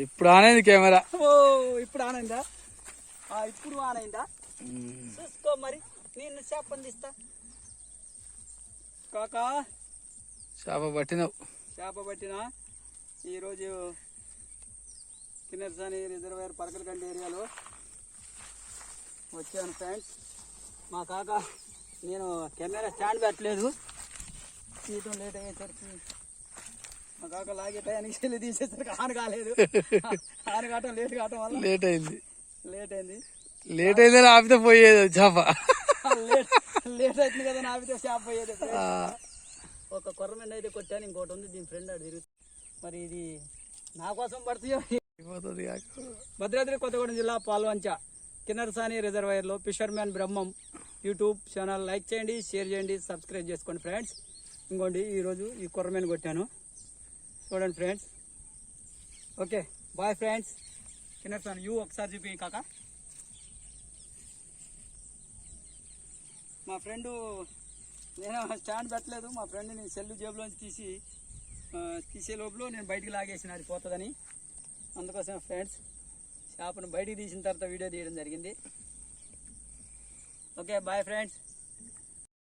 ఇప్పుడు ఆన్ అయింది కెమెరా. ఓ ఇప్పుడు ఆన్ అయిందా? ఇప్పుడు ఆన్ అయిందా? చూసుకో మరి, నేను చేపని తీస్తా. కాకా చేప పట్టినావు. చేప పట్టినా. ఈరోజు కిన్నెరసాని రిజర్వాయర్ పరకలకండి ఏరియాలో వచ్చాను ఫ్రెండ్స్. మా కాక, నేను కెమెరా స్టాండ్ పెట్టలేదు, తీయటం లేట్ అయ్యేసరికి మా కాక లాగే టయానికి వెళ్ళి తీసేసరికి ఆన్ కాలేదు. ఆన్ కావటం లేట్ కావటం వల్ల లేట్ అయింది. లేట్ అయిందని ఆపితే పోయేది చేప. లేట్ అవుతుంది కదా ఆపితే చేప పోయేది. ఒక కొర్రమెండ అయితే కొట్టాను, ఇంకోటి ఉంది దీని ఫ్రెండ్ ఆడు తిరుగుతుంది. మరి ఇది నా కోసం పడుతుందో. భద్రాద్రి కొత్తగూడెం జిల్లా పాల్వంచ కిన్నెరసాని రిజర్వాయర్లో fisherman Brahmam YouTube channel like చేయండి, షేర్ చేయండి, సబ్స్క్రైబ్ చేసుకోండి ఫ్రెండ్స్. ఇంకోండి ఈరోజు ఈ కొర్రమీను కొట్టాను, చూడండి friends. Okay bye friends. Kinnerasani యూ ఒకసారి చూపి కాక. మా ఫ్రెండు, నేను స్టాండ్ పెట్టలేదు, మా ఫ్రెండ్ని సెల్లు జేబులోంచి తీసే లోపల నేను బయటికి లాగేసిన అది పోతుందని. అందుకోసం ఫ్రెండ్స్ చేపను బయటికి తీసిన తర్వాత వీడియో తీయడం జరిగింది. Okay bye friends.